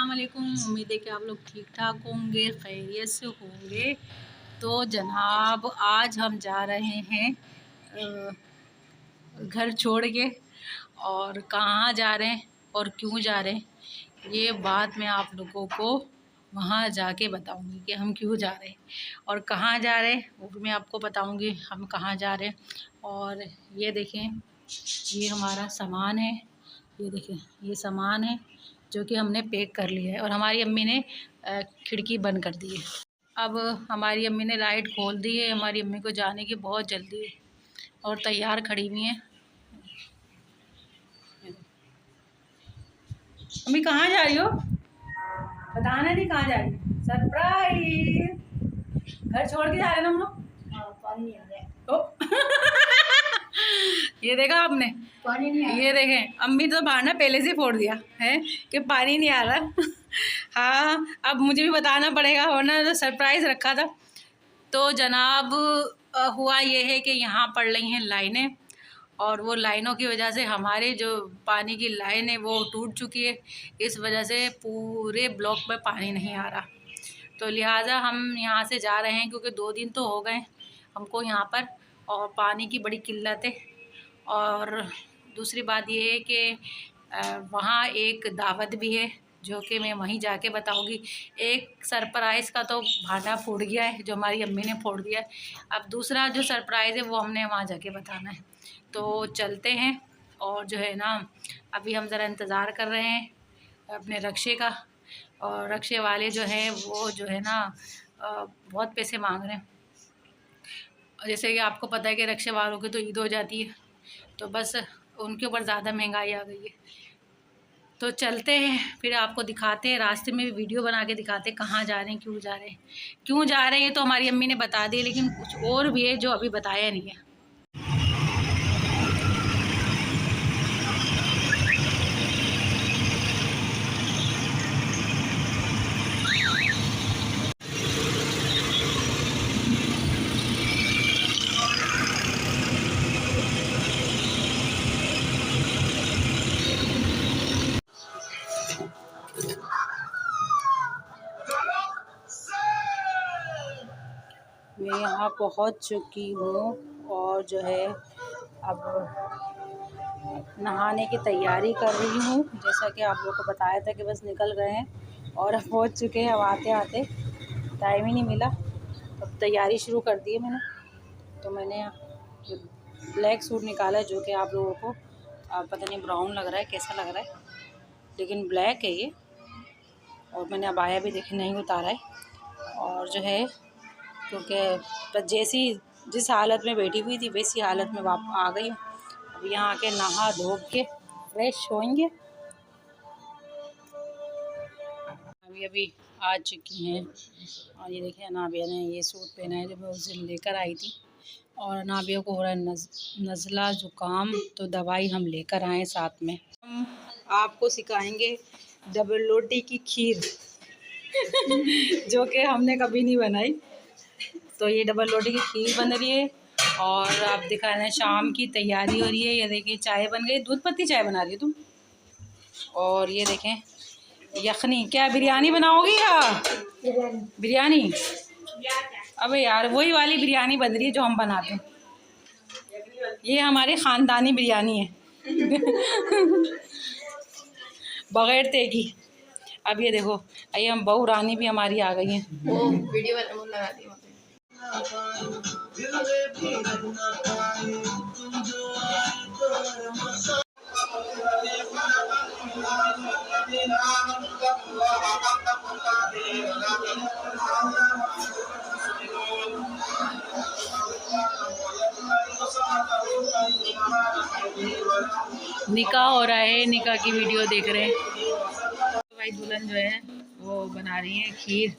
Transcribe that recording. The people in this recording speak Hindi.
अस्सलाम वालेकुम। उम्मीद है कि आप लोग ठीक ठाक होंगे, खैरियत से होंगे। तो जनाब आज हम जा रहे हैं घर छोड़ के, और कहाँ जा रहे हैं और क्यों जा रहे हैं ये बात मैं आप लोगों को वहाँ जाके बताऊंगी कि हम क्यों जा रहे हैं और कहाँ जा रहे हैं, वो भी मैं आपको बताऊंगी हम कहाँ जा रहे हैं। और ये देखें, ये हमारा सामान है, ये देखें ये सामान है जो कि हमने पैक कर लिया है। और हमारी अम्मी ने खिड़की बंद कर दी है। अब हमारी अम्मी ने लाइट खोल दी है। हमारी अम्मी को जाने की बहुत जल्दी है और तैयार खड़ी हुई हैं। अम्मी कहाँ जा रही हो? बताना नहीं कहाँ जा रही हो। सरप्राइज, घर छोड़ के जा रहे हैं ना हम लोग। पानी आ गया। ये देखा आपने, पानी नहीं आ रहा। ये देखें, अम्मी तो बहाना पहले से फोड़ दिया है कि पानी नहीं आ रहा। हाँ, अब मुझे भी बताना पड़ेगा, वरना तो सरप्राइज़ रखा था। तो जनाब हुआ ये है कि यहाँ पड़ रही हैं लाइनें, और वो लाइनों की वजह से हमारे जो पानी की लाइन है वो टूट चुकी है। इस वजह से पूरे ब्लॉक में पानी नहीं आ रहा। तो लिहाजा हम यहाँ से जा रहे हैं, क्योंकि 2 दिन तो हो गए हमको यहाँ पर, और पानी की बड़ी किल्लत है। और दूसरी बात ये है कि वहाँ एक दावत भी है जो कि मैं वहीं जाके बताऊंगी। एक सरप्राइज़ का तो भांडा फूट गया है जो हमारी अम्मी ने फोड़ दिया है। अब दूसरा जो सरप्राइज़ है वो हमने वहाँ जाके बताना है। तो चलते हैं, और जो है ना अभी हम ज़रा इंतज़ार कर रहे हैं अपने रक्शे का। और रक्शे वाले जो हैं वो जो है ना बहुत पैसे मांग रहे हैं। जैसे कि आपको पता है कि रक्शे वालों की तो ईद हो जाती है, तो बस उनके ऊपर ज़्यादा महंगाई आ गई है। तो चलते हैं, फिर आपको दिखाते हैं, रास्ते में भी वीडियो बना के दिखाते हैं कहाँ जा रहे हैं, क्यों जा रहे हैं। क्यों जा रहे हैं ये तो हमारी अम्मी ने बता दी, लेकिन कुछ और भी है जो अभी बताया नहीं है। मैं यहाँ पहुँच चुकी हूँ और जो है अब नहाने की तैयारी कर रही हूँ। जैसा कि आप लोगों को बताया था कि बस निकल गए हैं और अब पहुँच चुके हैं। अब आते आते टाइम ही नहीं मिला, अब तैयारी शुरू कर दी है मैंने। तो मैंने ब्लैक सूट निकाला है जो कि आप लोगों को पता नहीं ब्राउन लग रहा है, कैसा लग रहा है, लेकिन ब्लैक है ये। और मैंने अबाया भी देखी नहीं उतारा है। और जो है क्योंकि जिस हालत में बैठी हुई थी वैसी हालत में वापस आ गई हूँ। अब यहाँ आके नहा धो के फ्रेश होंगे। अभी आ चुकी हैं, और ये देखिए नाबिया ने ये सूट पहना है जो मैं उस दिन लेकर आई थी। और नाबिया को हो रहा है नज़ला ज़ुकाम, तो दवाई हम लेकर आए साथ में। हम आपको सिखाएंगे डबल रोटी की खीर जो कि हमने कभी नहीं बनाई। तो ये डबल रोटी की खीर बन रही है, और आप दिखा रहे हैं शाम की तैयारी हो रही है। ये देखिए चाय बन गई, दूध पत्ती चाय बना रही है तुम। और ये देखें यखनी, क्या बिरयानी बनाओगी या बिरयानी? अबे यार वही वाली बिरयानी बन रही है जो हम बनाते हैं। ये हमारी ख़ानदानी बिरयानी है बग़ैर तेगी। अब ये देखो, ये हम बहू रानी भी हमारी आ गई हैं। वो वीडियो लगा दी। निकाह हो रहा है, निकाह की वीडियो देख रहे हैं। तो भाई दुल्हन जो है वो बना रही है खीर।